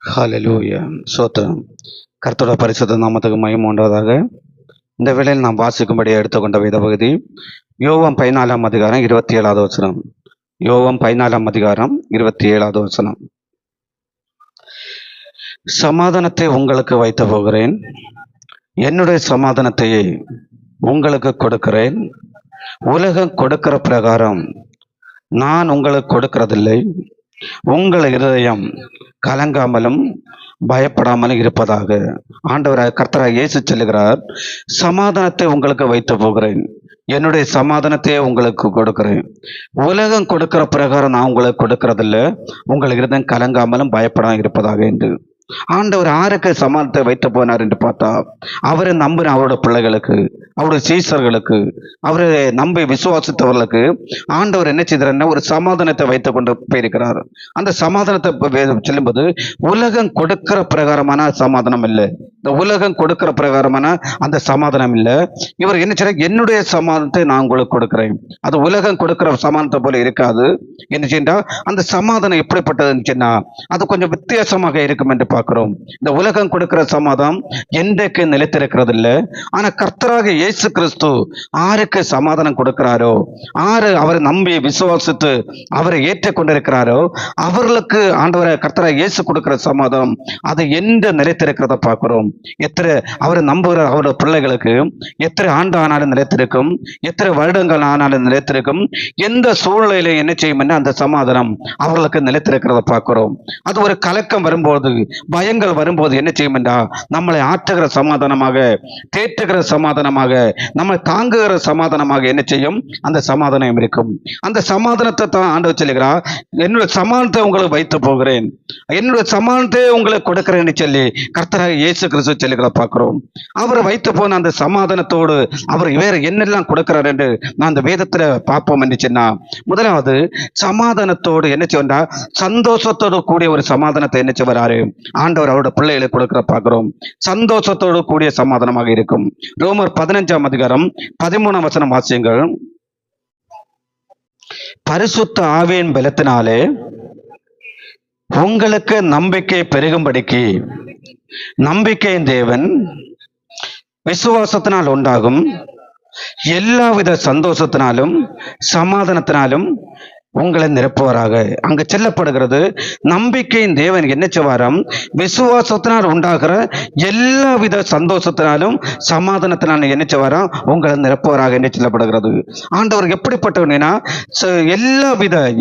ஹalleluya சோத்திரம். கர்த்தருடைய பரிசுத்த நாமத்துக்கு மகிமை உண்டாவதாக. இந்த வேளையில் நாம் வாசிக்கும்படி எடுத்துக்கொண்ட வேத பகுதி யோவான் 14ஆம் அதிகாரம் 27வது வசனம். யோவான் 14ஆம் அதிகாரம் 27வது வசனம். சமாதானத்தை உங்களுக்கு வைத்து போகிறேன், என்னுடைய சமாதானத்தையே உங்களுக்கு கொடுக்கிறேன். உலகம் கொடுக்கிற பிரகாரம் நான் உங்களுக்கு கொடுக்கிறதில்லை. உங்கள் இருதயம் கலங்காமலும் பயப்படாமலும் இருப்பதாக. ஆண்டவராக கர்த்தராக இயேசு சொல்லுகிறார், சமாதானத்தை உங்களுக்கு வைத்து போகிறேன், என்னுடைய சமாதானத்தையே உங்களுக்கு கொடுக்கிறேன். உலகம் கொடுக்கிற பிரகாரம் நான் உங்களுக்கு கொடுக்கறதில்ல, உங்கள் இருதயம் கலங்காமலும் பயப்படாமல் இருப்பதாக என்று. ஆண்டவர் யாருக்கு சமாதானத்தை வைத்து போனார் என்று பார்த்தா, அவரை நம்பின அவரோட பிள்ளைகளுக்கு, அவருடைய சீசர்களுக்கு, அவரை நம்பி விசுவாசித்தவர்களுக்கு ஆண்டவர் என்ன செய்தார்? ஒரு சமாதானத்தை வைத்து கொண்டு போயிருக்கிறார். அந்த சமாதானத்தை சொல்லும்போது உலகம் கொடுக்கிற பிரகாரமான சமாதானம் இல்லை, இந்த உலகம் கொடுக்கிற பிரகாரமான அந்த சமாதானம் இல்லை. இவர் என்ன செய்ய, என்னுடைய சமாதானத்தை நான் உங்களுக்கு கொடுக்கிறேன். அது உலகம் கொடுக்கிற சமாதானத்தை போல இருக்காது. என்ன செய்யா, அந்த சமாதானம் எப்படிப்பட்டதுன்னு சொன்னா அது கொஞ்சம் வித்தியாசமாக இருக்கும் என்று பார்க்கிறோம். இந்த உலகம் கொடுக்கிற சமாதானம் என்றைக்கு நிலைத்திருக்கிறது இல்லை. ஆனா கர்த்தராக இயேசு கிறிஸ்து ஆருக்கு சமாதானம் கொடுக்கிறாரோ, ஆறு அவரை நம்பி விசுவாசித்து அவரை ஏற்றுக்கொண்டிருக்கிறாரோ அவர்களுக்கு ஆண்டவரை கர்த்தராக இயேசு கொடுக்கிற சமாதானம் அது எந்த நிலைத்திருக்கிறத பார்க்கிறோம். எத்தனை அவரை நம்புகிற அவருடைய பிள்ளைகளுக்கு எத்தனை ஆண்டு ஆனாலும் நிலைத்திருக்கும், எத்தனை வருடங்கள் ஆனாலும் நிலைத்திருக்கும். எந்த சூழ்நிலையில என்ன செய்யும், அந்த சமாதானம் அவர்களுக்கு நிலைத்திருக்கிறத பார்க்கிறோம். அது ஒரு கலக்கம் வரும்போது, பயங்கள் வரும்போது என்ன செய்யும் என்றால் நம்மளை ஆற்றுகிற சமாதானமாக, தேற்றுகிற சமாதானமாக, நம்மை தாங்குகிற சமாதானமாக என்ன செய்யும், அந்த சமாதானம் இருக்கும். அந்த சமாதானத்தை தான் ஆண்டவர் சொல்லுகிறார், என்னுடைய சமாதானத்தை உங்களுக்கு வைத்து போகிறேன், என்னுடைய சமாதானத்தை உங்களுக்கு கொடுக்கிறேன்னு சொல்லி கர்த்தராக இயேசு கிறிஸ்து சொல்லுகிற பார்க்கிறோம். அவரை வைத்து போன அந்த சமாதானத்தோடு அவர் வேற என்னெல்லாம் கொடுக்கிறார் என்று நான் அந்த வேதத்துல பார்ப்போம் என்று சொன்னா, முதலாவது சமாதானத்தோடு என்ன செய்வா, சந்தோஷத்தோடு கூடிய ஒரு சமாதானத்தை என்ன செய்வாரு ஆண்டவர் அவரோட பிள்ளைகளுக்கு கொடுக்கிற பார்க்கிறோம். சந்தோஷத்தோடு கூடிய சமாதானமாக இருக்கும். ரோமர் 15ஆம் அதிகாரம் 13ஆம் வசனம் வாசியுங்கள். பரிசுத்த ஆவியின் பலத்தினாலே உங்களுக்கு நம்பிக்கை பெருகும்படிக்கு, நம்பிக்கையின் தேவன் விசுவாசத்தினால் உண்டாகும் எல்லாவித சந்தோஷத்தினாலும் சமாதானத்தினாலும் உங்களை நிரப்புவாராக. அங்கு செல்லப்படுகிறது, நம்பிக்கையின் தேவன் என்ன செய்வாராம், விசுவாசத்தினால் உண்டாகிற எல்லாவித சந்தோஷத்தினாலும் சமாதானத்தினாலும் என்ன செய்வாராம், உங்களை நிரப்புவாராக என்று சொல்லப்படுகிறது. ஆண்டவர் எப்படிப்பட்டவனா,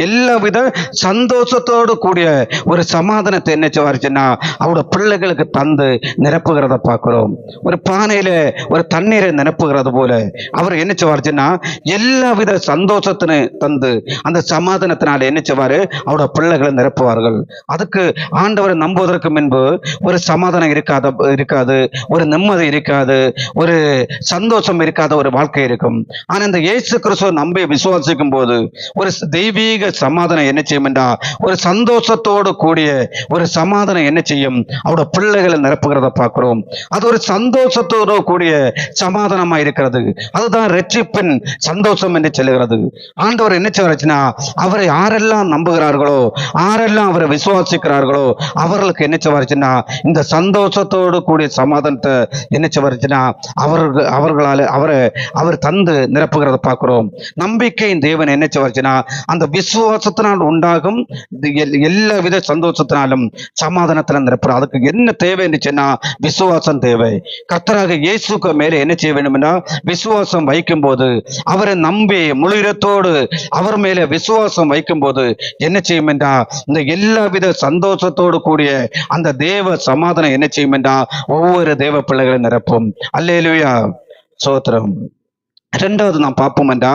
எல்லாவித சந்தோஷத்தோடு கூடிய ஒரு சமாதானத்தை என்ன செய்வாருச்சுன்னா அவரோட பிள்ளைகளுக்கு தந்து நிரப்புகிறத பார்க்கிறோம். ஒரு பானையில ஒரு தண்ணீரை நிரப்புகிறது போல அவர் என்ன செய்வாருச்சுன்னா எல்லாவித சந்தோஷத்தினை தந்து அந்த சமாதானத்தினால என்ன செய்வாரு, அவரோட பிள்ளைகளை நிரப்புவார்கள். அதுக்கு ஆண்டவரை நம்புவதற்கு முன்பு ஒரு சமாதானம் இருக்காது, ஒரு நிம்மதி இருக்காது, ஒரு சந்தோஷம் இருக்காத ஒரு வாழ்க்கை இருக்கும். ஆனா இந்த இயேசு கிறிஸ்துவை நம்பி விசுவாசிக்கும் போது ஒரு தெய்வீக சமாதானம் என்ன செய்யும் என்றா, ஒரு சந்தோஷத்தோடு கூடிய ஒரு சமாதானம் என்ன செய்யும், அவரோட பிள்ளைகளை நிரப்புகிறத பார்க்கிறோம். அது ஒரு சந்தோஷத்தோடு கூடிய சமாதானமா இருக்கிறது. அதுதான் இரட்சிப்பின் சந்தோஷம் என்று சொல்லுகிறது. ஆண்டவர் என்ன செய்வாருன்னா, அவரை யாரெல்லாம் நம்புகிறார்களோ, யாரெல்லாம் அவரை விசுவாசிக்கிறார்களோ அவர்களுக்கு என்ன செய்வாருச்சுன்னா இந்த சந்தோஷத்தோடு கூடிய சமாதானத்தை என்ன செய்வாருச்சுன்னா அவர்களால் அவர் தந்து நிரப்புகிறத பார்க்கிறோம். நம்பிக்கையின் தேவன் என்ன செய்வாருச்சுன்னா அந்த விசுவாசத்தினால் உண்டாகும் எல்லா வித சந்தோஷத்தினாலும் சமாதானத்தினால் நிரப்புற. அதுக்கு என்ன தேவை என்று சொன்னா விசுவாசம் தேவை. கர்த்தராக இயேசுக்கு மேலே என்ன செய்ய வேண்டும் என்றால் விசுவாசம் வைக்கும் போது, அவரை நம்பி முழு இடத்தோடு அவர் மேலே விசுவாசம் வைக்கும் போது என்ன செய்யும் என்றா இந்த எல்லாவித சந்தோஷத்தோடு கூடிய அந்த தேவ சமாதானம் என்ன செய்யும் என்றா ஒவ்வொரு தேவ பிள்ளைகளை நிரப்பும். அல்லேலூயா சோத்திரம். இரண்டாவது நாம் பார்ப்போம் என்றா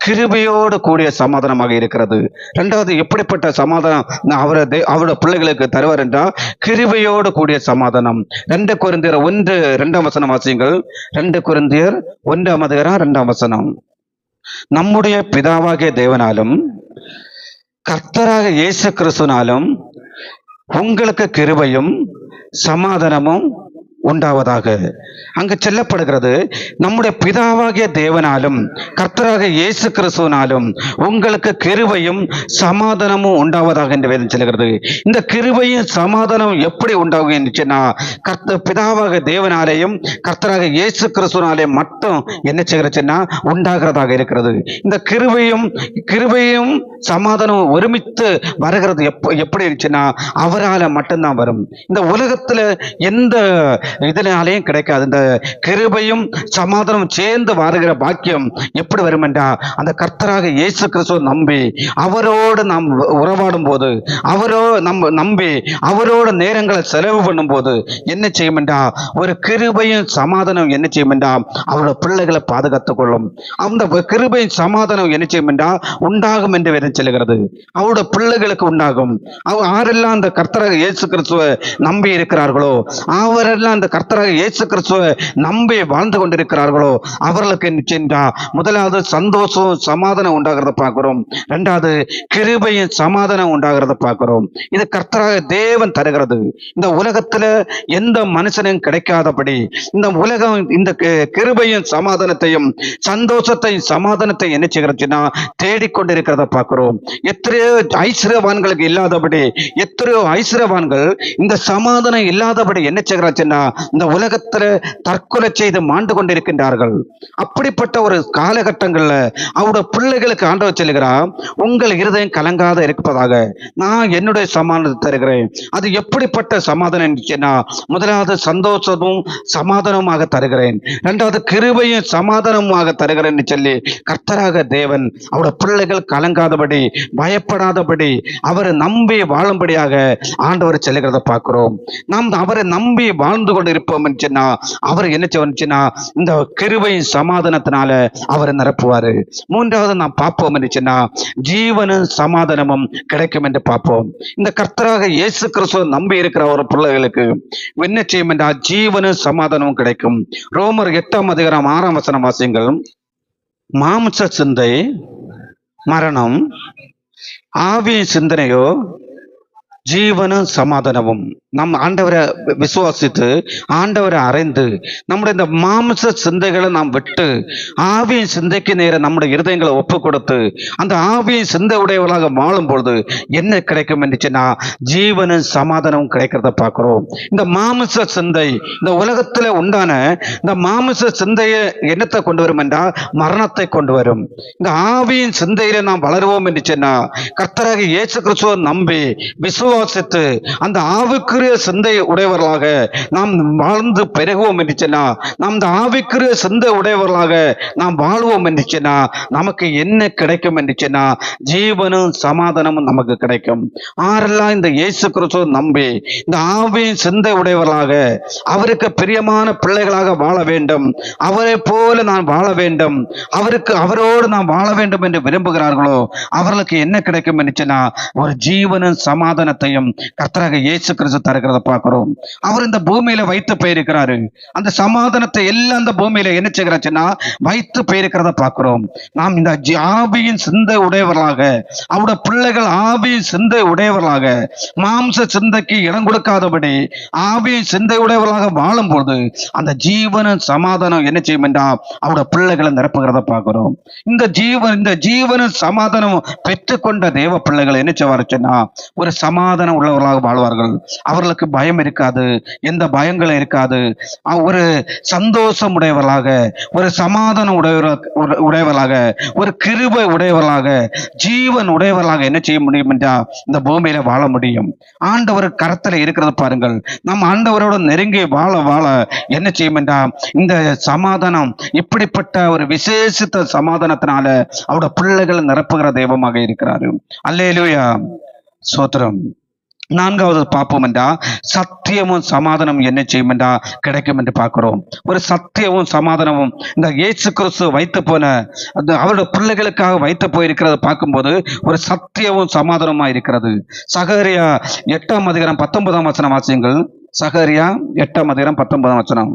கிருபையோடு கூடிய சமாதானமாக இருக்கிறது. இரண்டாவது எப்படிப்பட்ட சமாதானம் அவரோட பிள்ளைகளுக்கு தருவார் என்றால் கிருபையோடு கூடிய சமாதானம். 2 கொரிந்தியர் 1:2 வசனம் வாசியுங்கள். 2 கொரிந்தியர் 1:2 வசனம். நம்முடைய பிதாவாகிய தேவனாலும் கர்த்தராக இயேசு கிறிஸ்துவினாலும் உங்களுக்கு கிருபையும் சமாதானமும் உண்டாவதாக. அங்கு சொல்லப்படுகிறது, நம்முடைய பிதாவாகிய தேவனாலும் கர்த்தராக இயேசு கிறிஸ்துவினாலும் உங்களுக்கு கிருபையும் சமாதானமும் உண்டாவதாக என்று வேதம் சொல்கிறது. இந்த கிருபையும் சமாதானம் எப்படி உண்டாகும் என்றுச்சுன்னா, பிதாவாக தேவனாலேயும் கர்த்தராக இயேசு கிறிஸ்துவினாலேயும் மட்டும் என்ன செய்கிறச்சுன்னா உண்டாகிறதாக இருக்கிறது. இந்த கிருபையும் சமாதானம் ஒருமித்து வருகிறது எப்படி இருந்துச்சுன்னா அவரால் மட்டும்தான் வரும். இந்த உலகத்துல எந்த இதனாலேயும் கிடைக்காது. இந்த கிருபையும் சமாதானம் சேர்ந்து வருகிற பாக்கியம் எப்படி வரும் என்றால், அந்த கர்த்தராக இயேசு கிறிஸ்துவை நம்பி அவரோடு நாம் உறவாடும் போது, நம்பி அவரோட நேரங்களை செலவு பண்ணும் போது என்ன செய்யும் என்றால், ஒரு கிருபையும் சமாதானம் என்ன செய்யும் என்றால் அவரோட பிள்ளைகளை பாதுகாத்துக் கொள்ளும். அந்த கிருபையும் சமாதானம் என்ன செய்யும் என்றால் உண்டாகும் என்று வேதம் சொல்லுகிறது. அவரோட பிள்ளைகளுக்கு உண்டாகும். யாரெல்லாம் அந்த கர்த்தராக இயேசு கிறிஸ்துவை நம்பி இருக்கிறார்களோ, அவரெல்லாம் அந்த கர்த்தராக இயேசு கிறிஸ்துவை நம்பி வாழ்ந்து கொண்டிருக்கிறார்களோ அவர்களுக்கு நிச்சயம்டா முதலாவது சந்தோஷம் சமாதானம் உண்டாகிறத பார்க்கிறோம். இரண்டாவது கிருபையும் சமாதானம் உண்டாகிறத பார்க்கிறோம். இது கர்த்தராக தேவன் தருகிறது. இந்த உலகத்துல எந்த மனுஷனும் கிடைக்காதபடி இந்த உலகம் இந்த கிருபையும் சமாதானத்தையும் சந்தோஷத்தையும் சமாதானத்தை என்ன செய்கிறதுன்னா தேடிக்கொண்டிருக்கிறத பார்க்கிறோம். எத்தனையோ ஐஸ்வர்யவான்களுக்கு இல்லாதபடி எத்தனையோ ஐஸ்வர்யவான்கள் இந்த சமாதானம் இல்லாதபடி என்ன செய்கிறாச்சுன்னா இந்த உலகத்துல தற்கொலை செய்து மாண்டு கொண்டிருக்கின்றார்கள். அப்படிப்பட்ட ஒரு காலகட்டங்கள்ல அவருடைய பிள்ளைகளுக்கு ஆண்டவர் சொல்லுகிறார், உங்கள் இருதயம் கலங்காத இருப்பதாக நான் என்னுடைய சமாதானத்தை தருகிறேன். அது எப்படிப்பட்ட சமாதானம் இருந்துச்சுன்னா, முதலாவது சந்தோஷமும் சமாதானமாக தருகிறேன், இரண்டாவது கிருபையும் சமாதானமாக தருகிறேன் சொல்லி கர்த்தராக தேவன் அவருடைய பிள்ளைகள் கலங்காதபடி பயப்படாதபடி அவரை நம்பி வாழும்படியாக ஆண்டவர் சொல்லுகிறத பார்க்கிறோம். நாம் அவரை நம்பி வாழ்ந்து கொண்டு இருப்போம் சொன்னா அவர் என்ன செய்வா இந்த கிருபையின் சமாதானத்தினால அவரை நிரப்புவாரு. மூன்றாவது நாம் பார்ப்போம் சொன்னா ஜீவனும் சமாதானமும் கிடைக்கும் என்று பார்ப்போம். இந்த கர்த்தராக இயேசு கிறிஸ்துவை நம்பி இருக்கிற ஒரு பிள்ளைகளுக்கு என்ன செய்யும் என்றால் ஜீவனும் சமாதானமும் கிடைக்கும். ரோமர் 8:6 வாசியங்கள். மாம்ச சிந்தை மரணம், ஆவியின் சிந்தனையோ ஜீவனும் சமாதானமும். நம் ஆண்டவரை விசுவாசித்து ஆண்டவரை அறைந்து நம்முடைய இந்த மாம்ச சிந்தைகளை நாம் விட்டு ஆவியின் சிந்தைக்கு நேர நம்முடைய இருதயங்களை ஒப்பு கொடுத்து அந்த ஆவியின் சிந்தை உடையவர்களாக வாழும் பொழுது என்ன கிடைக்கும் என்றுச்சுன்னா ஜீவனும் சமாதானமும் கிடைக்கிறத பார்க்கிறோம். இந்த மாம்ச சிந்தை இந்த உலகத்துல உண்டான இந்த மாம்ச சிந்தையை என்னத்தை கொண்டு வரும் என்றால் மரணத்தை கொண்டு வரும். இந்த ஆவியின் சிந்தையில நாம் வளருவோம் என்றுச்சுன்னா கர்த்தராக இயேசு கிறிஸ்துவை நம்பி விசுவாசித்து அந்த ஆவிக்குரிய சிந்தை உடையவர்களாக நாம் வாழ்ந்து பெருகுவோம் என்று சொன்னா, நாம் இந்த ஆவிக்குரிய சிந்தை உடையவர்களாக நாம் வாழ்வோம் என்று சொன்னா நமக்கு என்ன கிடைக்கும் என்று சொன்னா ஜீவனும் சமாதானமும் நமக்கு கிடைக்கும். ஆரெல்லாம் இந்த இயேசு கிறிஸ்துவை நம்பி இந்த ஆவியின் சிந்தை உடையவர்களாக அவருக்கு பிரியமான பிள்ளைகளாக வாழ வேண்டும், அவரை போல நான் வாழ வேண்டும், அவரோடு நான் வாழ வேண்டும் என்று விரும்புகிறார்களோ அவர்களுக்கு என்ன கிடைக்கும் என்று சொன்னா ஒரு ஜீவனும் சமாதானத்தையும் கர்த்தராக இயேசு கிறிஸ்து தருகிறத பார்க்கிறோம். அவர் இந்த பூமியில வைத்து போயிருக்கிறாரு. அந்த சமாதானத்தை எல்லாம் அந்த பூமியில என்ன செய்கிறாச்சுன்னா வைத்து போயிருக்கிறத பார்க்கிறோம். நாம் இந்த ஆவியின் சிந்தை உடையவர்களாக அவருடைய பிள்ளைகள் ஆவியின் சிந்தை உடையவர்களாக மாம்ச சிந்தைக்கு இடம் கொடுக்காதபடி ஆவியின் சிந்தை உடையவர்களாக வாழும்போது அந்த ஜீவனும் சமாதானம் என்ன செய்யும் என்றால் அவருடைய பிள்ளைகளை நிரப்புகிறத பார்க்கிறோம். இந்த ஜீவனும் சமாதானம் பெற்றுக்கொண்ட தேவ பிள்ளைகள் என்ன செய்வாருச்சுன்னா ஒரு சமாதானம் உள்ளவர்களாக வாழ்வார்கள். அவர்களுக்கு பயம் இருக்காது, எந்த பயங்களும் இருக்காது. ஒரு சந்தோஷம் உடையவர்களாக, ஒரு சமாதானம் உடையவர்களாக, ஒரு கிருபை உடையவர்களாக, ஜீவன் உடையவர்களாக என்ன செய்ய முடியும் என்றால் இந்த பூமியில வாழ முடியும். ஆண்டவர் கரத்துல இருக்கிறது பாருங்கள். நம் ஆண்டவரோட நெருங்கி வாழ வாழ என்ன செய்யும் என்றால் இந்த சமாதானம் இப்படிப்பட்ட ஒரு விசேஷித்த சமாதானத்தினால அவரோட பிள்ளைகள் நிரப்புகிற தெய்வமாக இருக்கிறாரு. அல்லேலூயா, சோத்திரம். நான்காவது பார்ப்போம் என்றா சத்தியமும் சமாதானம் என்ன செய்யும் என்றா கிடைக்கும் என்று பார்க்கிறோம். ஒரு சத்தியமும் சமாதானமும் இந்த இயேசு கிறிஸ்து வைத்து போன அவருடைய பிள்ளைகளுக்காக வைத்து போயிருக்கிறத பார்க்கும்போது ஒரு சத்தியமும் சமாதானமா இருக்கிறது. சகரியா 8:19 வாசியங்கள். சகரியா 8:19.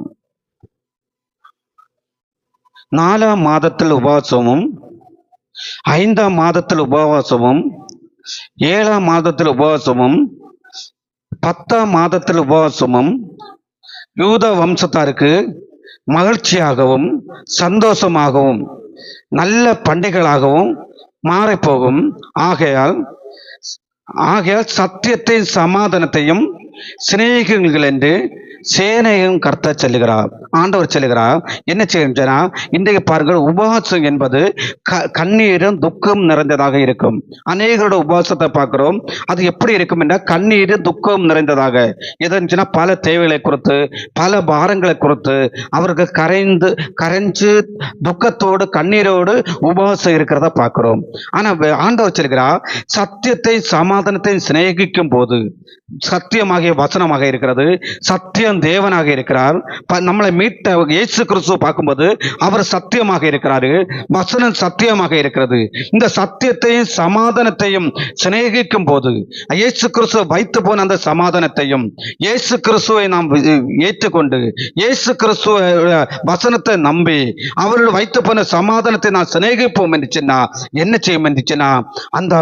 4ஆம் மாதத்தில் உபவாசமும் 5ஆம் மாதத்தில் உபவாசமும் 7ஆம் மாதத்தில் உபவாசமும் 10ஆம் மாதத்தில் உபவாசமும் யூத வம்சத்தாருக்கு மகிழ்ச்சியாகவும் சந்தோஷமாகவும் நல்ல பண்டிகைகளாகவும் மாறிப்போகும். ஆகையால் சத்தியத்தையும் சமாதானத்தையும் சிநேகிகள் என்று சேனையும் கர்த்தர் சொல்லுகிறார். ஆண்டவர் சொல்லுகிறார். என்ன செய்யணும்னா, இன்றைக்கு பாருங்கள், உபவாசம் என்பது கண்ணீரும் துக்கம் நிறைந்ததாக இருக்கும். அநேகரோட உபவாசத்தை பார்க்கிறோம். அது எப்படி இருக்கும் என்றால் கண்ணீர் துக்கம் நிறைந்ததாக. எதுனா பல தேவைகளை குறித்து, பல பாரங்களை குறித்து அவர்கள் கரைஞ்சு துக்கத்தோடு கண்ணீரோடு உபவாசம் இருக்கிறத பார்க்கிறோம். ஆனா ஆண்டவர் சொல்லுகிறார், சத்தியத்தை சமாதானத்தை சிநேகிக்கும் போது, சத்தியமாகிய வசனமாக இருக்கிறது, சத்தியம் தேவனாக இருக்கிறார். நம்மளை மீட்ட இயேசு கிறிஸ்துவ பார்க்கும்போது அவர் சத்தியமாக இருக்கிறாரு, வசனம் சத்தியமாக இருக்கிறது. இந்த சத்தியத்தையும் சமாதானத்தையும் சிநேகிக்கும் போது இயேசு கிறிஸ்துவ வைத்து போன அந்த சமாதானத்தையும், இயேசு கிறிஸ்துவை நாம் ஏற்றுக்கொண்டு இயேசு கிறிஸ்துவ வசனத்தை நம்பி அவர்கள் வைத்து போன சமாதானத்தை நான் சிநேகிப்போம் என்று சொன்னா என்ன செய்யும் என்று சொன்னா, அந்த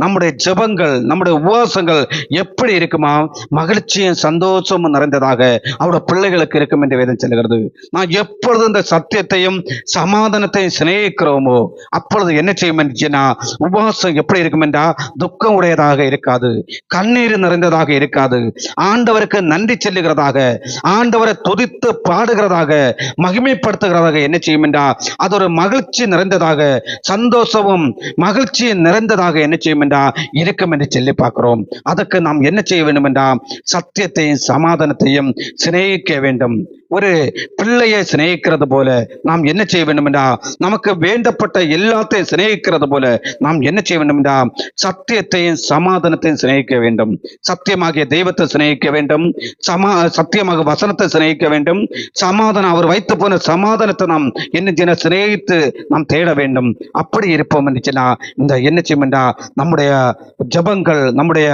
நம்முடைய ஜெபங்கள், நம்முடைய உபவாசங்கள் எப்படி இருக்குமா? மகிழ்ச்சியும் சந்தோஷமும் நிறைந்ததாக அவருடைய பிள்ளைகளுக்கு இருக்கும் என்று வேதம் சொல்லுகிறது. நான் எப்பொழுது இந்த சத்தியத்தையும் சமாதானத்தையும் சிநேகிக்கிறோமோ அப்பொழுது என்ன செய்யும் என்றா, உபவாசம் எப்படி இருக்கும் என்றா துக்கம் உடையதாக இருக்காது, கண்ணீர் நிறைந்ததாக இருக்காது, ஆண்டவருக்கு நன்றி செல்லுகிறதாக, ஆண்டவரை துதித்து பாடுகிறதாக, மகிமைப்படுத்துகிறதாக என்ன செய்யும் என்றா அது ஒரு மகிழ்ச்சி நிறைந்ததாக, சந்தோஷமும் மகிழ்ச்சி நிறைந்ததாக என்ன செய்யும் என்றா இருக்கும் என்று சொல்லி பார்க்கிறோம். அதற்கு நாம் என்ன செய்ய வேண்டும் என்றா, சத்தியத்தையும் சமாதானத்தையும் சிநேகிக்க வேண்டும். ஒரு பிள்ளையை சிநேகிக்கிறது போல நாம் என்ன செய்ய வேண்டும் என்றா, நமக்கு வேண்டப்பட்ட எல்லாத்தையும் சிநேகிக்கிறது போல நாம் என்ன செய்ய வேண்டும் என்றா, சத்தியத்தையும் சமாதானத்தையும் சிநேகிக்க வேண்டும். சத்தியமாகிய தெய்வத்தை சிநேகிக்க வேண்டும், சத்தியமாக வசனத்தை சிநேகிக்க வேண்டும், சமாதானம் அவர் வைத்து போன சமாதானத்தை நாம் என்ன சிநேகித்து நாம் தேட வேண்டும். அப்படி இருப்போம் என்று இந்த என்ன செய்யும் என்றா, நம்முடைய ஜபங்கள், நம்முடைய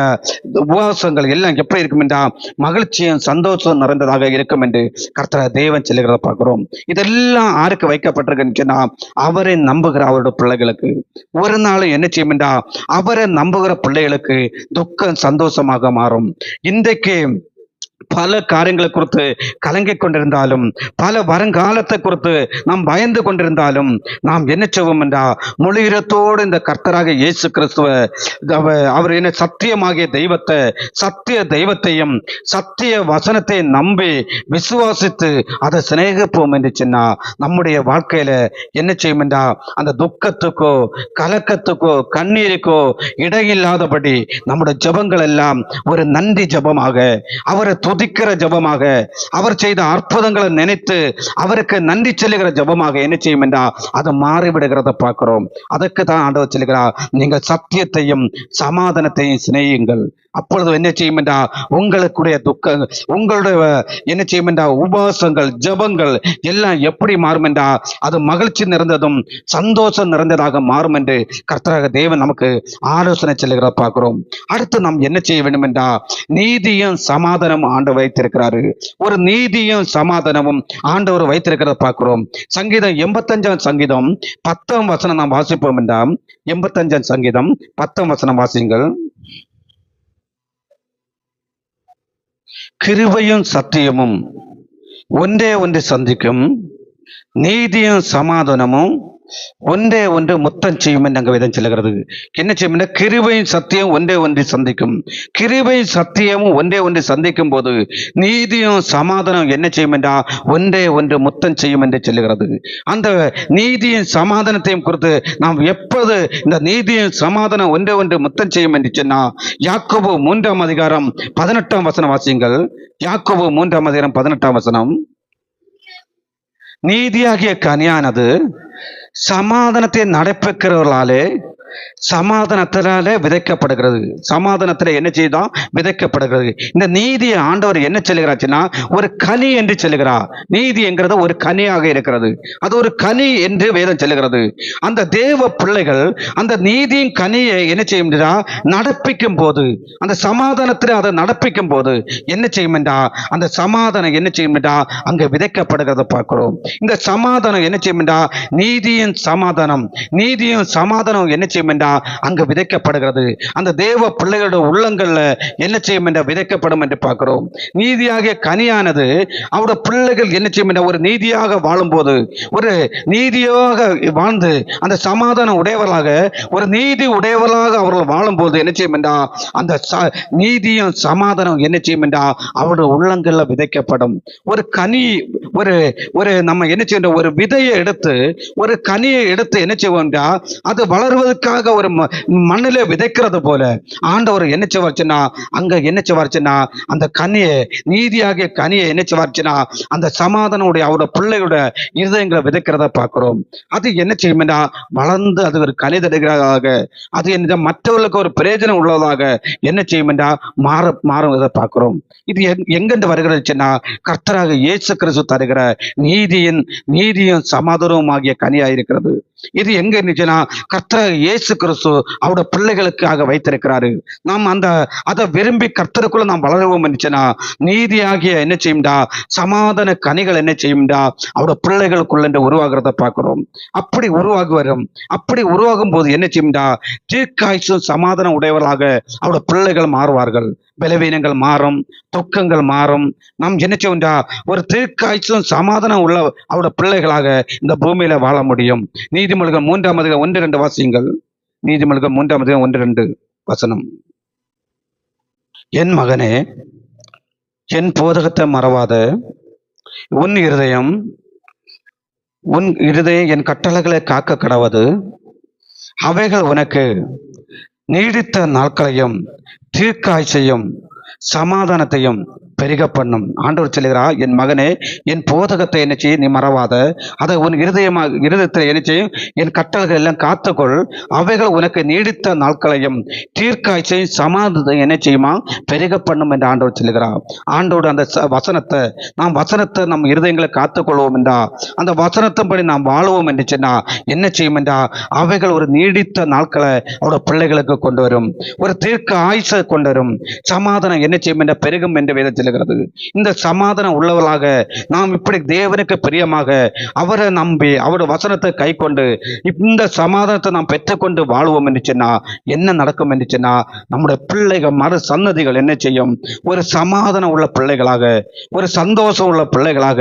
உபவாசங்கள் எல்லாம் எப்படி இருக்கும் என்றா மகிழ்ச்சியும் சந்தோஷம் நிறைந்ததாக இருக்கும் என்று கர்த்தர் தேவன் சொல்லுகிறத பார்க்கிறோம். இதெல்லாம் யாருக்கு வைக்கப்பட்டிருக்குன்னு சொன்னா, அவரை நம்புகிற அவருடைய பிள்ளைகளுக்கு. ஒரு நாள் என்ன செய்யும் என்றா, அவரை நம்புகிற பிள்ளைகளுக்கு துக்கம் சந்தோஷமாக மாறும். இன்றைக்கு பல காரியங்களை குறித்து கலங்கிக் கொண்டிருந்தாலும், பல வருங்காலத்தை குறித்து நாம் பயந்து கொண்டிருந்தாலும், நாம் என்ன செய்வோம் என்றா, முழுகிறத்தோடு இந்த கர்த்தராக இயேசு கிறிஸ்துவ அவர் என்ன சத்தியமாகிய தெய்வத்தை, சத்திய தெய்வத்தையும் சத்திய வசனத்தை நம்பி விசுவாசித்து அதை சிநேகிப்போம் என்று சொன்னா நம்முடைய வாழ்க்கையில என்ன செய்யும் என்றா, அந்த துக்கத்துக்கோ கலக்கத்துக்கோ கண்ணீருக்கோ இடையில்லாதபடி நம்முடைய ஜபங்கள் எல்லாம் ஒரு நன்றி ஜபமாக, அவரை துதிக்கிற ஜபமாக, அவர் செய்த அற்புதங்களை நினைத்து அவருக்கு நன்றி சொல்லுகிற ஜபமாக என்ன செய்யும் என்றா அது மாறிவிடுகிறத பார்க்கிறோம். அதற்கு தான் ஆண்டவர் சொல்லுகிறார், நீங்கள் சத்தியத்தையும் சமாதானத்தையும் சிநேகியுங்கள். அப்பொழுது என்ன செய்யும் என்றா, உங்களுடைய துக்கம், உங்களுடைய என்ன செய்யும் என்றா உபவாசங்கள், ஜபங்கள் எல்லாம் எப்படி மாறும் என்றா அது மகிழ்ச்சி நிறைந்ததும் சந்தோஷம் நிறைந்ததாக மாறும் என்று கர்த்தராக தேவன் நமக்கு ஆலோசனை சொல்லுகிறத பார்க்கிறோம். அடுத்து நாம் என்ன செய்ய வேண்டும் என்றா, நீதியும் சமாதானம் ஆண்டவர் வைத்திருக்கிறாரு. ஒரு நீதியும் சமாதானமும் ஆண்டவர் வைத்திருக்கிறத பார்க்கிறோம். சங்கீதம் 85 சங்கீதம் 10 வசனம் நாம் வாசிப்போம் என்றால், 85 சங்கீதம் 10 வசனம் வாசியுங்கள். கிருபையும் சத்தியமும் ஒன்றே ஒன்று சந்திக்கும், நீதியும் சமாதானமும் ஒன்றே ஒன்று முத்தம் செய்யும் என்று அங்கே வேதம் சொல்லுகிறது. என்ன செய்யும்? கிருபையும் சத்தியம் ஒன்றே ஒன்று சந்திக்கும். கிருபையும் சத்தியமும் ஒன்றே ஒன்று சந்திக்கும் போது நீதியும் சமாதானம் என்ன செய்யும் என்றா ஒன்றே ஒன்று முத்தம் செய்யும் என்று சொல்லுகிறது. அந்த நீதியும் சமாதானத்தையும் குறித்து நாம் எப்போது இந்த நீதியும் சமாதானம் ஒன்றே ஒன்று முத்தம் செய்யும் என்று சொன்னா, யாக்கோபு 3 அதிகாரம் 18 வசனம் வாசியுங்கள். யாக்கோபு 3 அதிகாரம் 18 வசனம். நீதியாகிய கனியானது சமாதானத்தை நடப்பிக்கிறவர்களாலே சமாதானத்தினாலே விதைக்கப்படுகிறது. சமாதானத்தில் என்ன செய்தோம்? விதைக்கப்படுகிறது. இந்த நீதியை ஆண்டவர் என்ன சொல்லுகிறாச்சுன்னா ஒரு கனி என்று சொல்லுகிறார். நீதி என்கிறது ஒரு கனியாக இருக்கிறது. அது ஒரு கனி என்று வேதம் சொல்லுகிறது. அந்த தேவ பிள்ளைகள் அந்த நீதியின் கனியை என்ன செய்யும் என்றா நடப்பிக்கும் போது, அந்த சமாதானத்தில் அதை நடப்பிக்கும் போது என்ன செய்யும் என்றா அந்த சமாதானம் என்ன செய்யும் என்றா அங்கே விதைக்கப்படுகிறத பார்க்கிறோம். இந்த சமாதானம் என்ன செய்யும் என்றா நீதியின் சமாதானம், நீதியும் சமாதானம் என்ன செய்யும் செய்யும் என்றா அங்கு விதைக்கப்படுகிறது. அந்த தேவ பிள்ளைகளோட உள்ளங்கள்ல என்ன செய்யும் என்ற விதைக்கப்படும் என்று பார்க்கிறோம். நீதியாகிய கனியானது அவருடைய பிள்ளைகள் என்ன செய்யும் என்ற ஒரு நீதியாக வாழும்போது, ஒரு நீதியாக வாழ்ந்து அந்த சமாதானம் உடையவர்களாக, ஒரு நீதி உடையவர்களாக அவர்கள் வாழும்போது என்ன செய்யும் என்றா அந்த நீதியும் சமாதானம் என்ன செய்யும் என்றா அவருடைய உள்ளங்கள்ல விதைக்கப்படும். ஒரு கனி, ஒரு ஒரு நம்ம என்ன செய்யணும், ஒரு விதையை எடுத்து ஒரு கனியை எடுத்து என்ன செய்வோம்டா அது வளர்வதற்காக ஒரு மண்ணில விதைக்கிறது போல ஆண்டவர் என்ன செய்வார்ச்சுன்னா அங்க என்ன செய்வார்ச்சுன்னா அந்த கனியை, நீதியாகிய கனியை என்ன செய்வார்ச்சுன்னா அந்த சமாதானமுடைய அவரோட பிள்ளையோட இருதயங்களை விதைக்கிறத பார்க்கிறோம். அது என்ன செய்யும்னா வளர்ந்து அது ஒரு கனி தருகிறதாக, அது என்ன மற்றவர்களுக்கு ஒரு பிரயோஜனம் உள்ளதாக என்ன செய்யும்னா மாறுவதை பார்க்கிறோம். இது எங்கென்று வருகிறதுன்னா கர்த்தராக இயேசு கிறிஸ்து தருகிற நீதியும் சமாதானமும் ஆகிய கனியாயிருக்கிறது. இது எங்க இருந்துச்சுன்னா கர்த்தராக இயேசு கிறிஸ்து அவருடைய பிள்ளைகளுக்காக வைத்திருக்கிறாரு. நாம் அதை விரும்பி கர்த்தருக்குள்ள நாம் வளருவோம் இருந்துச்சுன்னா நீதியாகிய என்ன செய்யும்டா சமாதான கனிகள் என்ன செய்யும்டா அவருடைய பிள்ளைகளுக்குள்ள உருவாகிறத பார்க்கிறோம். அப்படி உருவாகும் போது என்ன செய்யும்டா தீர்க்காயுசும் சமாதானம் உடையவர்களாக அவருடைய பிள்ளைகள் மாறுவார்கள். பலவீனங்கள் மாறும், துக்கங்கள் மாறும். நாம் என்ன செய்வோம்டா ஒரு தீர்க்காயுசும் சமாதானம் உள்ள அவருடைய பிள்ளைகளாக இந்த பூமியில வாழ முடியும். நீதிமொழிகள் 3:1-2 வாசியுங்கள். நீதிமொழிகள் 3:1-2 வசனம். என் மகனே, என் போதகத்தை மறவாத, உன் இருதயம் என் கட்டளைகளை காக்க கடவது. அவைகள் உனக்கு நீடித்த நாட்களையும் தீர்க்காய்ச்சையும் சமாதானத்தையும் பெருக பண்ணும். ஆண்டவர் சொல்லுகிறார், என் மகனே, என் போதகத்தை என்ன செய்ய நீ மறவாத, அதை உன் இருதயத்தில் என்ன செய்யும், என் கட்டளைகள் எல்லாம் காத்துக்கொள். அவைகள் உனக்கு நீடித்த நாட்களையும் தீர்க்காய்ச்சையும் சமாதானத்தை என்ன செய்யுமா பெருக பண்ணும் என்று ஆண்டவர் சொல்லுகிறார். ஆண்டோடு அந்த வசனத்தை நம் இருதயங்களை காத்துக்கொள்வோம் என்றா, அந்த வசனத்தின்படி நாம் வாழுவோம் என்று சொன்னா என்ன செய்யும் என்றா அவைகள் ஒரு நீடித்த நாட்களை அவரோட பிள்ளைகளுக்கு கொண்டு வரும், ஒரு தீர்க்க ஆயுசை கொண்டு வரும். சமாதானம் என்ன செய்யும் என்ற பெருகும் என்று வேதத்தில். இந்த சமாதானம் உள்ளவர்களாக நாம் இப்படி தேவனுக்கு பிரியமாக அவரை நம்பி அவருடைய வசனத்தை கை கொண்டு இந்த சமாதானத்தை நாம் பெற்றுக்கொண்டு வாழ்வோம் என்று சொன்னா என்ன நடக்கும் என்று சொன்னா நம்முடைய பிள்ளைகள் மறு சன்னதிகள் என்ன செய்யும், ஒரு சமாதானம் உள்ள பிள்ளைகளாக, ஒரு சந்தோஷம் உள்ள பிள்ளைகளாக,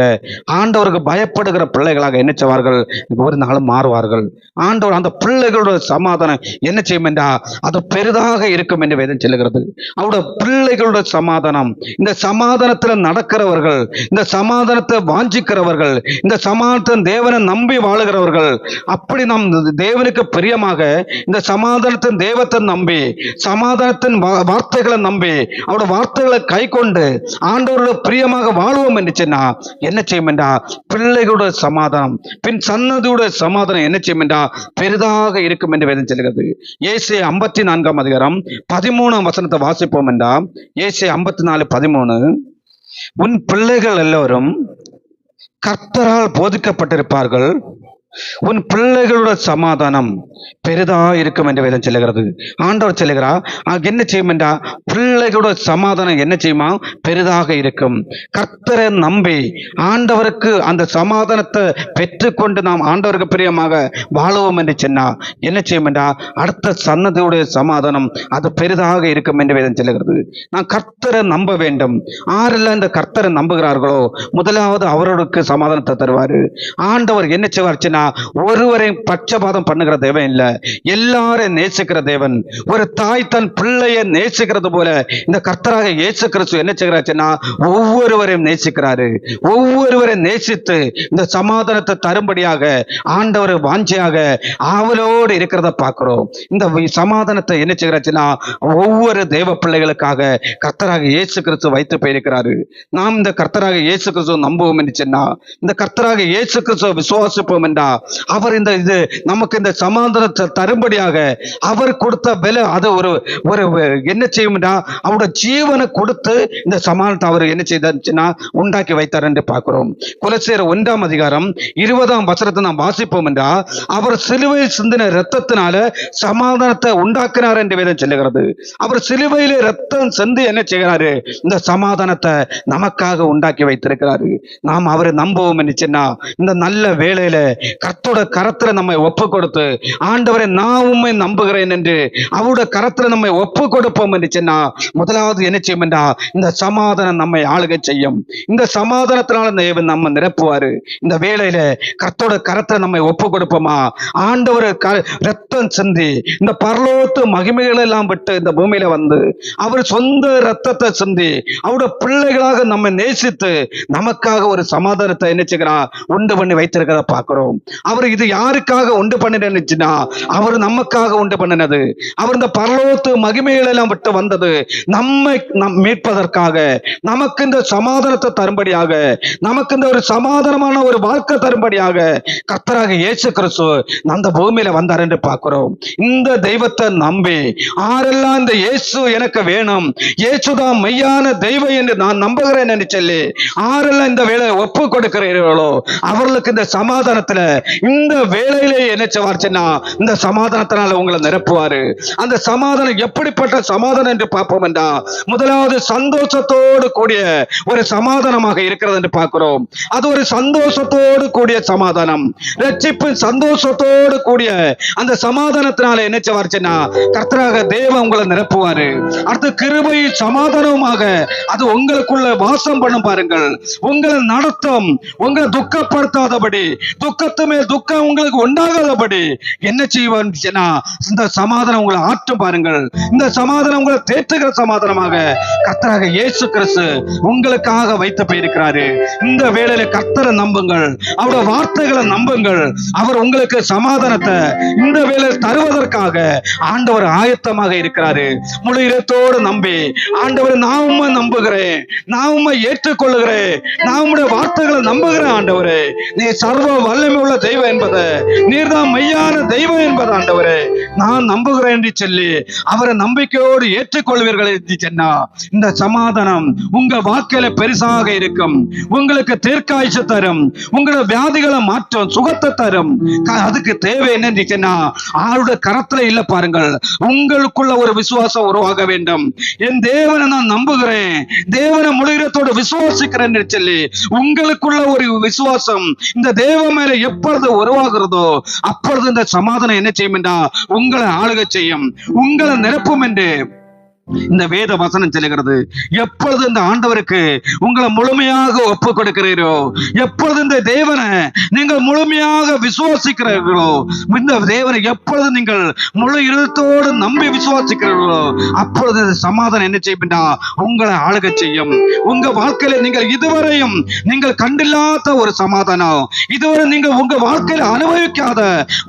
ஆண்டவருக்கு பயப்படுகிற பிள்ளைகளாக என்ன செய்வார்கள், ஒரு நாளும் மாறுவார்கள். ஆண்டவர் அந்த பிள்ளைகளோட சமாதானம் என்ன செய்யும் என்றா அது பெரிதாக இருக்கும் என்று வேதம் சொல்லுகிறது. அவருடைய பிள்ளைகளோட சமாதானம், இந்த சமாதானத்தில் நடக்கிறவர்கள், இந்த சமாதானத்தை வாஞ்சிக்கிறவர்கள், இந்த சமாதானத்தின் தேவனை நம்பி வாழுகிறவர்கள், அப்படி நாம் தேவனுக்கு பிரியமாக இந்த சமாதானத்தின் தேவத்தை நம்பி சமாதானத்தின் வார்த்தைகளை நம்பி அவருடைய வார்த்தைகளை கை கொண்டு ஆண்டவரோட பிரியமாக வாழ்வோம் என்று சொன்னா என்ன செய்யும் என்றா பிள்ளைகளோட சமாதானம் பின் சன்னதியோட சமாதானம் என்ன செய்யும் என்றா பெரிதாக இருக்கும் என்று வேதம் சொல்கிறது. ஏசாயா 54:13 வசனத்தை வாசிப்போம் என்றா, ஏசாயா 54:13, உன் பிள்ளைகள் எல்லோரும் கர்த்தரால் போதிக்கப்பட்டிருப்பார்கள், உன் பிள்ளைகளோட சமாதானம் பெரிதா இருக்கும் என்று வேதம் சொல்லுகிறது. ஆண்டவர் சொல்லுகிறார், என்ன செய்யும் என்றா பிள்ளைகளோட சமாதானம் என்ன செய்யுமா பெரிதாக இருக்கும். கர்த்தரை நம்பி ஆண்டவருக்கு அந்த சமாதானத்தை பெற்றுக்கொண்டு நாம் ஆண்டவருக்கு பிரியமாக வாழுவோம் என்று சொன்னா என்ன செய்யும் என்றா அடுத்த சன்னதியுடைய சமாதானம் அது பெரிதாக இருக்கும் என்று வேதம் சொல்லுகிறது. நான் கர்த்தரை நம்ப வேண்டும். ஆரெல்லாம் இந்த கர்த்தரை நம்புகிறார்களோ முதலாவது அவர்களுக்கு சமாதானத்தை தருவாரு. ஆண்டவர் என்ன செய்வார், ஒருவரை பட்சபாதம் பண்ணுகிற தேவன் இல்ல, எல்லாரையும் நேசிக்கிற தேவன். ஒரு தாய் தன் பிள்ளையை நேசிக்கிறது போல இந்த கர்த்தராக இயேசு கிறிஸ்து என்ன செய்கிறாச்சுன்னா ஒவ்வொருவரையும் நேசிக்கிறாரு. ஒவ்வொருவரையும் நேசித்து இந்த சமாதானத்தை தரும்படியாக ஆண்டவர் வாஞ்சையாக ஆவலோடு இருக்கிறத பார்க்கிறோம். இந்த சமாதானத்தை என்ன செய்கிறாச்சுன்னா ஒவ்வொரு தேவ பிள்ளைகளுக்காக கர்த்தராக இயேசு கிறிஸ்து வைத்து போயிருக்கிறாரு. நாம் இந்த கர்த்தராக இயேசு கிறிஸ்து நம்புவோம் என்று சொன்னா, இந்த கர்த்தராக இயேசு கிறிஸ்துவை விசுவாசிப்போம் என்றா அவர் இது நமக்கு இந்த சமாதானத்தை தரும்படியாக அவர் கொடுத்த விலை அது ஒரு என்ன செய்யும்னா அவருடைய ஜீவனை கொடுத்து இந்த சமாதானத்தை அவர் என்ன செய்தார்னா உண்டாக்கி வைத்தார் என்று பார்க்கிறோம். கொலோசியர் 1:20 வசனத்தை நாம் வாசிப்போம் என்றா, அவர் சிலுவையில் சிந்தின இரத்தத்தினால சமாதானத்தை உண்டாக்கினார் என்று வேதம் சொல்லுகிறது. அவர் சிலுவையிலே இரத்தம் சிந்தி என்ன செய்கிறாரு, இந்த சமாதானத்தை நமக்காக உண்டாக்கி வைத்திருக்கிறாரு. நாம் அவரை நம்புவோம் என்று சொன்னா இந்த நல்ல வேளையில கர்த்தரோட கரத்துல நம்மை ஒப்பு கொடுத்து, ஆண்டவரை நான் உம்மை நம்புகிறேன் என்று அவருடைய கரத்துல நம்மை ஒப்பு கொடுப்போம் என்று சொன்னா, முதலாவது என்ன செய்யும் என்றா, இந்த சமாதானம் நம்மை ஆளுகை செய்யும். இந்த சமாதானத்தினால தேவன் நம்ம நிரப்புவாரு. இந்த வேளையில கர்த்தரோட கரத்துல நம்மை ஒப்பு கொடுப்போமா? ஆண்டவர் ரத்தம் சிந்தி இந்த பரலோகத்து மகிமைகள் எல்லாம் விட்டு இந்த பூமியில வந்து அவர் சொந்த ரத்தத்தை சிந்தி அவருடைய பிள்ளைகளாக நம்ம நேசித்து நமக்காக ஒரு சமாதானத்தை என்ன செய்கிறார், உண்டு பண்ணி வைத்திருக்கிறத பார்க்கிறோம். அவர் இது யாருக்காக உண்டு பண்ணிடுச்சுன்னா, அவர் நமக்காக உண்டு பண்ணினது. அவர் இந்த பரலோகத்து மகிமைகள் எல்லாம் விட்டு வந்தது நம்மை மீட்பதற்காக, நமக்கு இந்த சமாதானத்தை தரும்படியாக, நமக்கு இந்த ஒரு சமாதானமான ஒரு வாழ்க்கை தரும்படியாக கர்த்தராக இயேசு கிறிஸ்து அந்த பூமியில வந்தார் என்று பார்க்கிறோம். இந்த தெய்வத்தை நம்பி ஆரெல்லாம் இந்த இயேசு எனக்கு வேணும், இயேசுதான் மெய்யான தெய்வம் என்று நான் நம்புகிறேன் என்று சொல்லி ஆரெல்லாம் இந்த வேலையை ஒப்பு கொடுக்கிறீர்களோ அவர்களுக்கு இந்த சமாதானத்துல இந்த வேலையிலே என்ன செய்வார்னா, இந்த சமாதானத்தினால உங்களை நிரப்புவாரு. அந்த சமாதானம் எப்படிப்பட்ட சமாதானம் என்று பார்ப்போம் என்றா, முதலாவது சந்தோஷத்தோடு கூடிய ஒரு சமாதானமாக இருக்கிறது என்று பார்க்கிறோம். அது ஒரு சந்தோஷத்தோடு கூடிய சமாதானம், ரட்சிப்பு சந்தோஷத்தோடு கூடிய அந்த சமாதானத்தினால என்ன செய்வார்னா, கர்த்தராக தேவன் உங்களை நிரப்புவாரு. அடுத்து கிருபை சமாதானமாக அது உங்களுக்குள்ள வாசம் பண்ணும் பாருங்கள். உங்களை நடத்தும், உங்களை துக்கப்படுத்தாதபடி, துக்கத்து மேல் துக்கம் உங்களுக்கு உண்டாகாதபடி என்ன செய்வார்னா, இந்த சமாதானம் உங்களை ஆற்றும் பாருங்கள். இந்த சமாதானம் உங்களை தேற்றுகிற சமாதானமாக கர்த்தராக இயேசு கிறிஸ்து உங்களுக்காக வைத்து போயிருக்கிறாரு. இந்த வேளையில கர்த்தரை நம்புங்கள், அவருடைய வார்த்தைகளை நம்புங்கள். அவர் உங்களுக்கு சமாதானத்தை இந்த வேளையில் தருவதற்காக ஆண்டவர் ஆயத்தமாக இருக்கிறாரு. முழு இதயத்தோடு நம்பி, ஆண்டவர் நான் உம்மை நம்புகிறேன், நான் உம்மை ஏற்றுக்கொள்ளுகிறேன், நான் உம்முடைய வார்த்தைகளை நம்புகிறேன். ஆண்டவரே, நீ சர்வ வல்லமை உள்ள தெய்வம் என்பதை, நீர்தான் மெய்யான தெய்வம் என்பது ஆண்டவரே நான் நம்புகிறேன் என்று சொல்லி அவரை நம்பிக்கையோடு ஏற்றுக்கொள்வீர்கள் என்று சொன்னா, இந்த சமாதானம் உங்க வாழ்க்கையில பெருசாக இருக்கும். உங்களுக்கு தீர்க்காயுசு தரும், உங்களோட வியாதிகளை மாற்றும், சுகத்தை தரும். அதுக்கு தேவை என்னன்னு சொன்னா, ஆளுடைய கரத்துல இல்ல பாருங்கள், உங்களுக்குள்ள ஒரு விசுவாசம் உருவாக வேண்டும். என் தேவனை நான் நம்புகிறேன், தேவனை முழுகிறதோடு விசுவாசிக்கிறேன் என்று சொல்லி உங்களுக்குள்ள ஒரு விசுவாசம் இந்த தேவ மேல எப்பொழுது உருவாகிறதோ அப்பொழுது இந்த சமாதானம் என்ன செய்யும் என்றா, உங்களை ஆளுகை செய்யும், உங்களை நிரப்பும் என்று இந்த வேத வசனம் சொல்லுகிறது. எப்பொழுது இந்த ஆண்டவருக்கு உங்களை முழுமையாக ஒப்பு கொடுக்கிறீரோ, எப்பொழுது இந்த தேவனை நீங்கள் முழுமையாக விசுவாசிக்கிறீர்களோ, இந்த தேவனை எப்பொழுது நீங்கள் முழு இருதயத்தோடு நம்பி விசுவாசிக்கிறீர்களோ அப்பொழுது இந்த சமாதானம் என்ன செய்யும், உங்களை ஆளுகை செய்யும். உங்க வாழ்க்கையில நீங்கள் இதுவரையும் நீங்கள் கண்டில்லாத ஒரு சமாதானம், இதுவரை நீங்கள் உங்க வாழ்க்கையில அனுபவிக்காத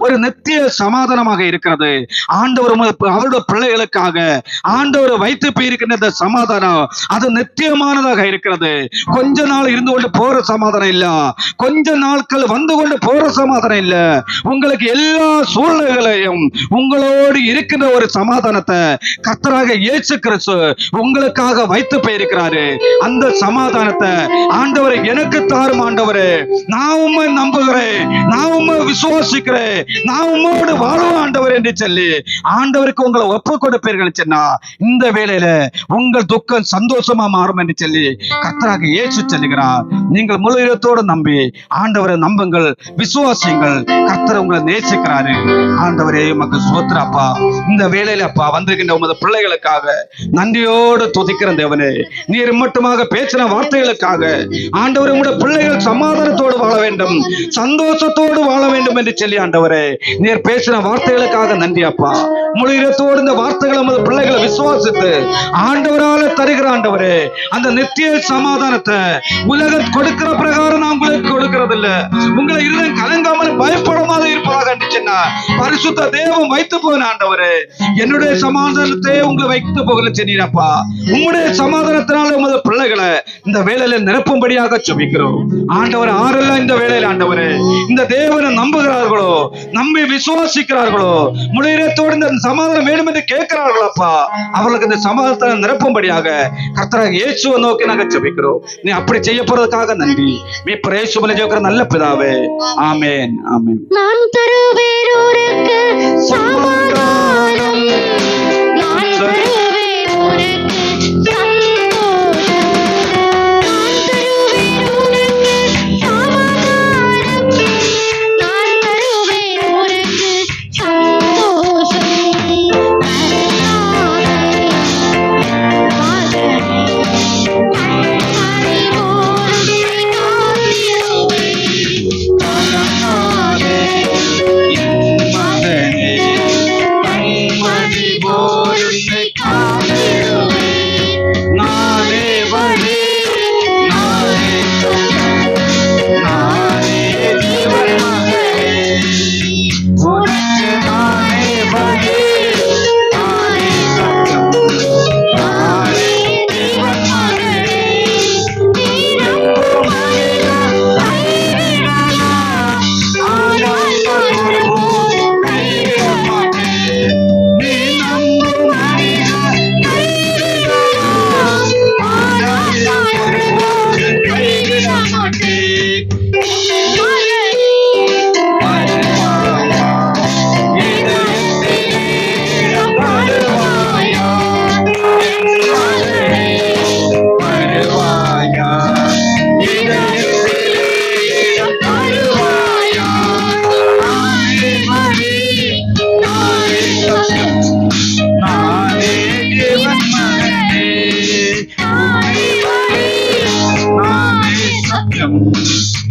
ஒரு நித்திய சமாதானமாக இருக்கிறது. ஆண்டவர் அவருடைய பிள்ளைகளுக்காக ஆண்டவர் வைத்து போயிருக்கின்ற சமாதானம் அது நித்தியமானதாக இருக்கிறது. கொஞ்ச நாள் இருந்து கொண்டு போற சமாதானம் இல்ல, கொஞ்ச நாட்கள் வந்து கொண்டு போற சமாதானம் இல்ல. உங்களுக்கு எல்லா சூழ்நிலைகளையும் உங்களோடு இருக்கின்ற ஒரு சமாதானத்தை கர்த்தராக இயேசு கிறிஸ்து உங்களுக்காக வைத்து போயிருக்கிறாரு. அந்த சமாதானத்தை ஆண்டவரை எனக்கு தாரும் ஆண்டவரே, நான் உம்மை நம்புகிறேன், நான் உம்மை விசுவாசிக்கிறேன், நான் உம்மோடு வாழும் ஆண்டவர் என்று சொல்லி ஆண்டவருக்கு உங்களை ஒப்பு கொடுப்பீர்கள் சொன்னா, இந்த வேளையில உங்கள் துக்கம் சந்தோஷமா மாறும் என்று சொல்லி கர்த்தராக இயேசு சொல்லுகிறார். நீங்கள் முழு இதயத்தோடு நம்பி ஆண்டவரை நம்புங்கள், விசுவாசியுங்கள். கர்த்தர் உங்களை நேசிக்கிறாரு. ஆண்டவரே உமக்கு ஸ்தோத்திரம் அப்பா. இந்த வேளையில அப்பா வந்திருக்கின்ற உமது பிள்ளைகளுக்காக நன்றியோடு துதிக்கிற தேவனே, நீர் மட்டுமாக பேசின வார்த்தைகளுக்காக ஆண்டவரே, உங்களுடைய பிள்ளைகள் சமாதானத்தோடு வாழ வேண்டும், சந்தோஷத்தோடு வாழ வேண்டும் என்று சொல்லி ஆண்டவரே நீர் பேசின வார்த்தைகளுக்காக நன்றி அப்பா. முழு இதயத்தோடு இந்த வார்த்தைகளை உமது பிள்ளைகளை விசுவாசித்து ஆண்டவரால தருகிற ஆண்டவரே, அந்த நித்திய சமாதானத்தை உலகம் கொடுக்கிற பிரகாரம் நான் உங்களுக்கு கொடுக்கிறது இல்ல, உங்களை இருதயம் கலங்காமல் பயப்படாமல் இருப்பதாக பரிசுத்த தேவம் வைத்து போன ஆண்டவரே, என்னுடைய சமாதானத்தை உங்களை வைத்து போகிற சொன்னீரப்பா. உங்களுடைய சமாதானத்தினால உமது பிள்ளைகளை இந்த வேளையில நிரப்பும்படியாக ஜெபிக்கிறோம் ஆண்டவர். ஆரெல்லாம் இந்த வேளையில ஆண்டவரே இந்த தேவனை நம்புகிறார்களோ, நம்பி விசுவாசிக்கிறார்களோ, முழுமையோடு இந்த சமாதானம் வேண்டும் என்று கேட்கிறார்களப்பா, அவர்களுக்கு இந்த சமாதானத்தை நிரப்பும்படியாக கர்த்தராகிய இயேசுவை நோக்கி நாங்கள் ஜெபிக்கிறோம். நீ அப்படி செய்ய போறதுக்காக நன்றி. மீட்பர் இயேசுவின் ஜெபிக்கிற நல்ல பிதாவே, ஆமென் ஆமென். நான் தருவேன் உனக்கு சமாதானம், நான் தருவேன் உனக்கு சந்தோஷம், நான் தருவேன் உனக்கு சமாதானம், நான்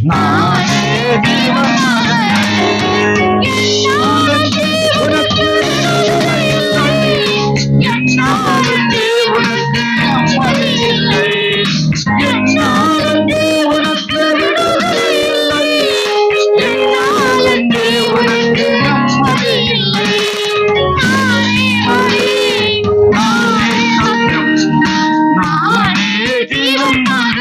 நானே ஜீவனாகிறேன். உனக்கு விடுதலை இல்லை. என்னாலுமே உனக்கு நிம்மதி இல்லை. என்னாலுமே உனக்கு விடுதலை இல்லை. என்னாலுமே உனக்கு நிம்மதி இல்லை. நானே வழி, நானே சத்தியம், நானே ஜீவன்.